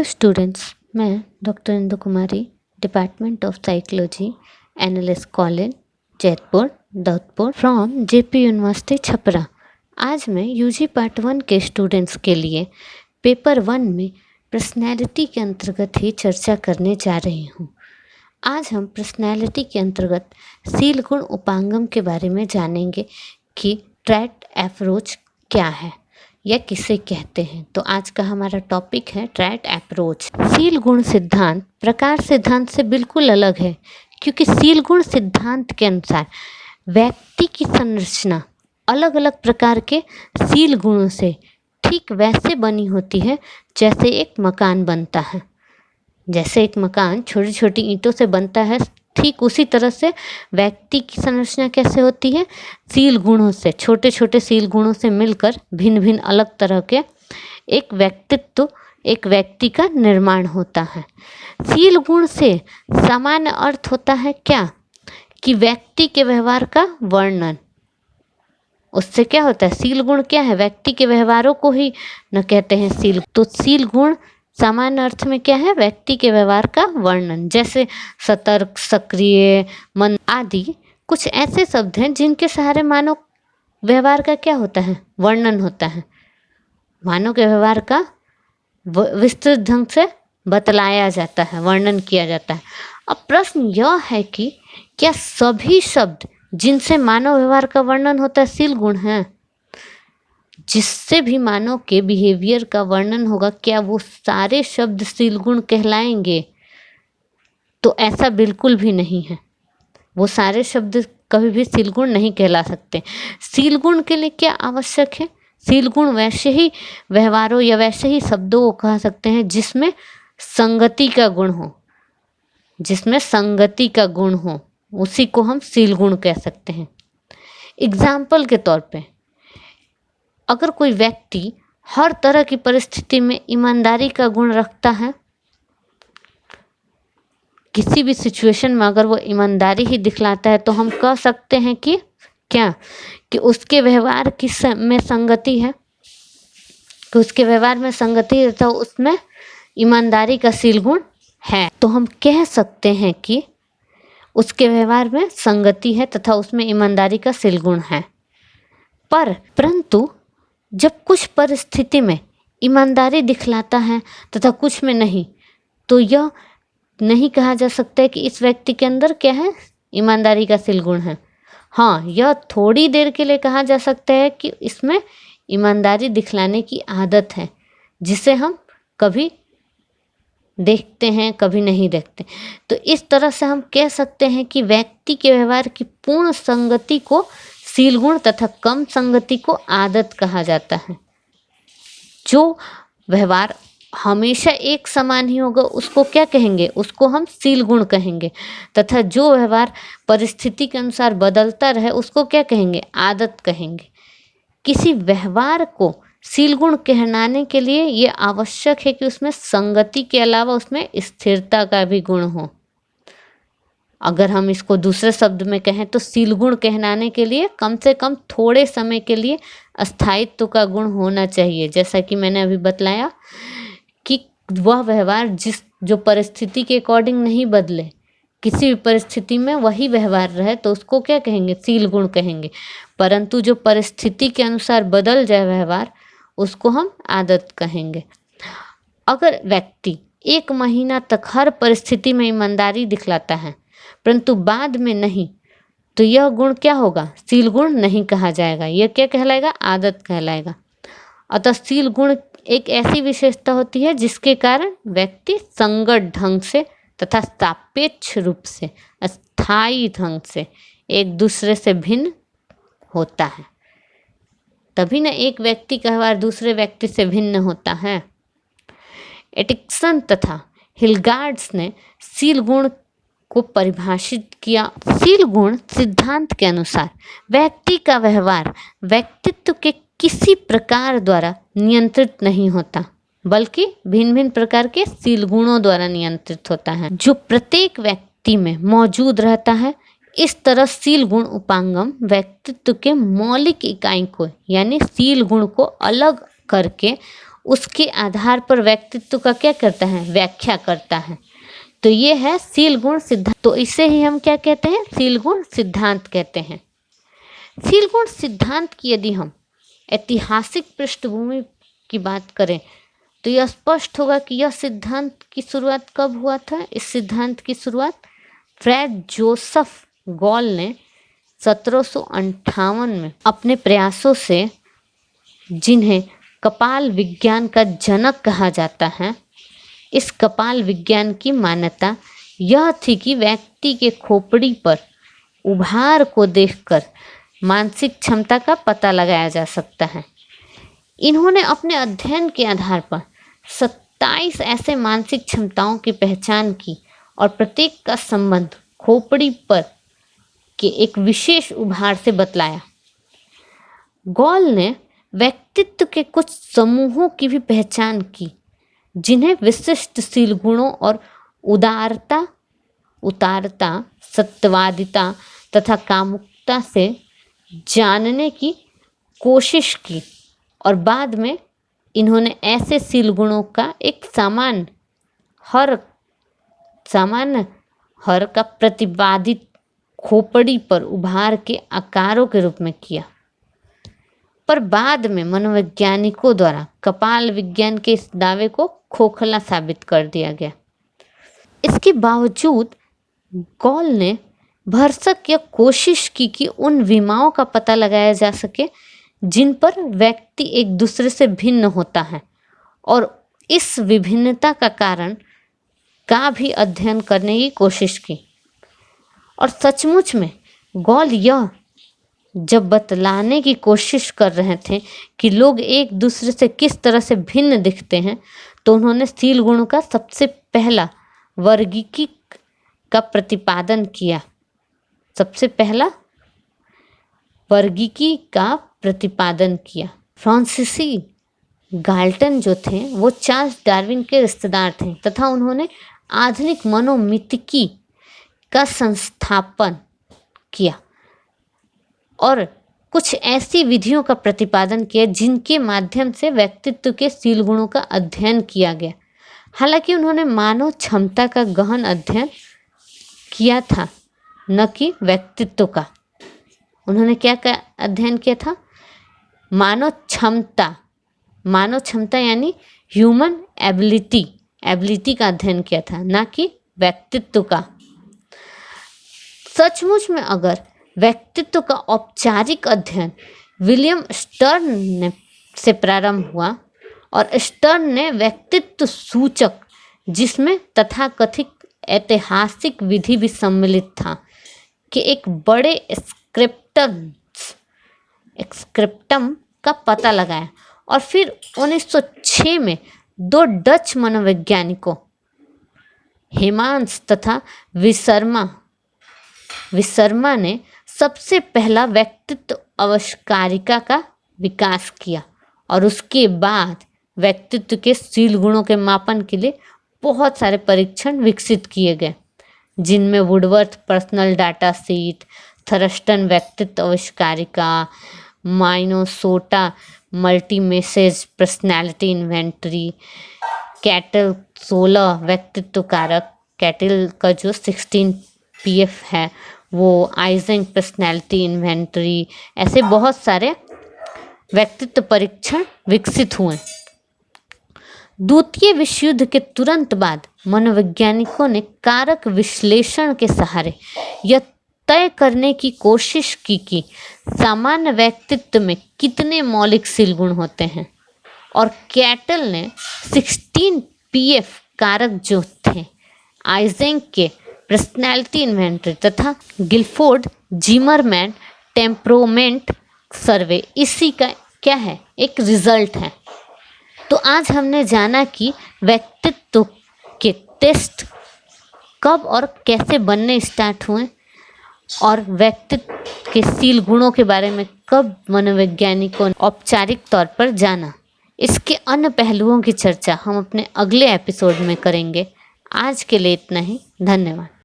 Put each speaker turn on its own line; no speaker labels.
Students, मैं doctor Indu Kumari, department of psychology, NLS college, Jaitpur, Daudpur, from JP university Chhapra. आज मैं UG part 1 के students के लिए पेपर 1 में पर्सनैलिटी के अंतर्गत ही चर्चा करने जा रही हूँ। आज हम पर्सनैलिटी के अंतर्गत सील गुण उपांगम के बारे में जानेंगे कि ट्रैट अप्रोच क्या है या किसे कहते हैं। तो आज का हमारा टॉपिक है ट्रैट अप्रोच। सील गुण सिद्धांत प्रकार सिद्धांत से बिल्कुल अलग है, क्योंकि सील गुण सिद्धांत के अनुसार व्यक्ति की संरचना अलग अलग प्रकार के सील गुणों से ठीक वैसे बनी होती है जैसे एक मकान बनता है। जैसे एक मकान छोटी छोटी ईंटों से बनता है, ठीक उसी तरह से व्यक्ति की संरचना कैसे होती है, सील गुणों से, छोटे छोटे सील गुणों से मिलकर भिन्न भिन्न अलग तरह के एक व्यक्तित्व, एक व्यक्ति का निर्माण होता है। सील गुण से सामान्य अर्थ होता है क्या, कि व्यक्ति के व्यवहार का वर्णन। उससे क्या होता है, सील गुण क्या है, व्यक्ति के व्यवहारों को ही न कहते हैं सील। तो सील गुण सामान्य अर्थ में क्या है, व्यक्ति के व्यवहार का वर्णन। जैसे सतर्क, सक्रिय, मन आदि कुछ ऐसे शब्द हैं जिनके सहारे मानव व्यवहार का क्या होता है, वर्णन होता है। मानव के व्यवहार का विस्तृत ढंग से बतलाया जाता है, वर्णन किया जाता है। अब प्रश्न यह है कि क्या सभी शब्द जिनसे मानव व्यवहार का वर्णन होता है सील गुण हैं? जिससे भी मानव के बिहेवियर का वर्णन होगा, क्या वो सारे शब्द सील गुण कहलाएंगे? तो ऐसा बिल्कुल भी नहीं है। वो सारे शब्द कभी भी सील गुण नहीं कहला सकते। सील गुण के लिए क्या आवश्यक है, सील गुण वैसे ही व्यवहारों या वैसे ही शब्दों को कह सकते हैं जिसमें संगति का गुण हो। जिसमें संगति का गुण हो उसी को हम सील गुण कह सकते हैं। एग्जाम्पल के तौर पे, अगर कोई व्यक्ति हर तरह की परिस्थिति में ईमानदारी का गुण रखता है, किसी भी सिचुएशन में अगर वो ईमानदारी ही दिखलाता है, तो हम कह सकते हैं कि क्या, कि उसके व्यवहार की में संगति है, कि उसके व्यवहार में संगति है, तो उसमें ईमानदारी का सील गुण है। तो हम कह सकते हैं कि उसके व्यवहार में संगति है तथा उसमें ईमानदारी का सील गुण है। परंतु जब कुछ परिस्थिति में ईमानदारी दिखलाता है तथा कुछ में नहीं, तो यह नहीं कहा जा सकता है कि इस व्यक्ति के अंदर क्या है, ईमानदारी का सील गुण है। हाँ, यह थोड़ी देर के लिए कहा जा सकता है कि इसमें ईमानदारी दिखलाने की आदत है, जिसे हम कभी देखते हैं कभी नहीं देखते। तो इस तरह से हम कह सकते हैं कि व्यक्ति के व्यवहार की पूर्ण संगति को सील गुण तथा कम संगति को आदत कहा जाता है। जो व्यवहार हमेशा एक समान ही होगा उसको क्या कहेंगे, उसको हम सील गुण कहेंगे। तथा जो व्यवहार परिस्थिति के अनुसार बदलता रहे उसको क्या कहेंगे, आदत कहेंगे। किसी व्यवहार को सील गुण कहलाने के लिए ये आवश्यक है कि उसमें संगति के अलावा उसमें स्थिरता का भी गुण हो। अगर हम इसको दूसरे शब्द में कहें तो सील गुण कहलाने के लिए कम से कम थोड़े समय के लिए अस्थायित्व का गुण होना चाहिए। जैसा कि मैंने अभी बतलाया कि वह व्यवहार जो परिस्थिति के अकॉर्डिंग नहीं बदले, किसी भी परिस्थिति में वही व्यवहार रहे, तो उसको क्या कहेंगे, सील गुण कहेंगे। परंतु जो परिस्थिति के अनुसार बदल जाए व्यवहार, उसको हम आदत कहेंगे। अगर व्यक्ति 1 महीना तक हर परिस्थिति में ईमानदारी दिखलाता है परंतु बाद में नहीं, तो यह गुण क्या होगा, सील गुण नहीं कहा जाएगा। यह क्या कहलाएगा, आदत कहलाएगा। अतः सील गुण एक ऐसी विशेषता होती है जिसके कारण व्यक्ति संगत ढंग से तथा सापेक्ष रूप से, अस्थायी ढंग से एक दूसरे से भिन्न होता है। तभी न एक व्यक्ति का व्यवहार दूसरे व्यक्ति से भिन्न होता है। एटिक्सन तथा हिलगार्ड्स ने सील गुण को परिभाषित किया। सील गुण सिद्धांत के अनुसार व्यक्ति का व्यवहार व्यक्तित्व के किसी प्रकार द्वारा नियंत्रित नहीं होता, बल्कि भिन्न भिन्न प्रकार के सील गुणों द्वारा नियंत्रित होता है, जो प्रत्येक व्यक्ति में मौजूद रहता है। इस तरह सील गुण उपांगम व्यक्तित्व के मौलिक इकाई को यानी सील गुण को अलग करके उसके आधार पर व्यक्तित्व का क्या करता है, व्याख्या करता है। तो ये है शील गुण सिद्धांत। तो इसे ही हम क्या कहते हैं, शील गुण सिद्धांत कहते हैं। शील गुण सिद्धांत की यदि हम ऐतिहासिक पृष्ठभूमि की बात करें तो यह स्पष्ट होगा कि यह सिद्धांत की शुरुआत कब हुआ था। इस सिद्धांत की शुरुआत फ्रैड जोसेफ गॉल ने 1758 में अपने प्रयासों से, जिन्हें कपाल विज्ञान का जनक कहा जाता है, इस कपाल विज्ञान की मान्यता यह थी कि व्यक्ति के खोपड़ी पर उभार को देखकर मानसिक क्षमता का पता लगाया जा सकता है। इन्होंने अपने अध्ययन के आधार पर 27 ऐसे मानसिक क्षमताओं की पहचान की और प्रत्येक का संबंध खोपड़ी पर के एक विशेष उभार से बतलाया। गॉल ने व्यक्तित्व के कुछ समूहों की भी पहचान की, जिन्हें विशिष्ट शील गुणों और उदारता, सत्यवादिता तथा कामुकता से जानने की कोशिश की, और बाद में इन्होंने ऐसे शील गुणों का एक सामान्य हर का प्रतिपादित खोपड़ी पर उभार के आकारों के रूप में किया। पर बाद में मनोवैज्ञानिकों द्वारा कपाल विज्ञान के इस दावे को खोखला साबित कर दिया गया। इसके बावजूद गॉल ने भरसक यह कोशिश की कि उन विमाओं का पता लगाया जा सके जिन पर व्यक्ति एक दूसरे से भिन्न होता है, और इस विभिन्नता का कारण का भी अध्ययन करने की कोशिश की। और सचमुच में गॉल यह जब बतलाने की कोशिश कर रहे थे कि लोग एक दूसरे से किस तरह से भिन्न दिखते हैं, तो उन्होंने शील गुणों का सबसे पहला वर्गीकी का प्रतिपादन किया। फ्रांसीसी गाल्टन जो थे वो चार्ल्स डार्विन के रिश्तेदार थे तथा उन्होंने आधुनिक मनोमितिकी का संस्थापन किया और कुछ ऐसी विधियों का प्रतिपादन किया जिनके माध्यम से व्यक्तित्व के शील गुणों का अध्ययन किया गया। हालांकि उन्होंने मानव क्षमता का गहन अध्ययन किया था, न कि व्यक्तित्व का। उन्होंने क्या अध्ययन किया था? मानव क्षमता यानी ह्यूमन एबिलिटी का अध्ययन किया था, ना कि व्यक्तित्व का। सचमुच में अगर व्यक्तित्व का औपचारिक अध्ययन विलियम स्टर्न से प्रारंभ हुआ, और स्टर्न ने व्यक्तित्व सूचक, जिसमें तथाकथित ऐतिहासिक विधि भी सम्मिलित था, कि एक बड़े स्क्रिप्टम का पता लगाया। और फिर 1906 में 2 डच मनोवैज्ञानिकों हेमांस तथा विसर्मा ने सबसे पहला व्यक्तित्व आविष्कारिका का विकास किया, और उसके बाद व्यक्तित्व के शील गुणों के मापन के लिए बहुत सारे परीक्षण विकसित किए गए, जिनमें Woodworth personal data sheet, Thurstone व्यक्तित्व आविष्कारिका, Minnesota multiphasic personality inventory, Cattell 16 व्यक्तित्व कारक, कैटल का जो 16 PF है वो, आइजेंक पर्सनैलिटी इन्वेंटरी, ऐसे बहुत सारे व्यक्तित्व परीक्षण विकसित हुए। द्वितीय विश्व युद्ध के तुरंत बाद मनोवैज्ञानिकों ने कारक विश्लेषण के सहारे यह तय करने की कोशिश की कि सामान्य व्यक्तित्व में कितने मौलिक शील गुण होते हैं, और कैटल ने 16 PF कारक जो थे, आइजेंक के पर्सनैलिटी इन्वेंटरी तथा गिलफोर्ड जिमरमैन टेम्परोमेंट सर्वे, इसी का क्या है, एक रिजल्ट है। तो आज हमने जाना कि व्यक्तित्व के टेस्ट कब और कैसे बनने स्टार्ट हुए, और व्यक्तित्व के शील गुणों के बारे में कब मनोवैज्ञानिकों ने औपचारिक तौर पर जाना। इसके अन्य पहलुओं की चर्चा हम अपने अगले एपिसोड में करेंगे। आज के लिए इतना ही। धन्यवाद।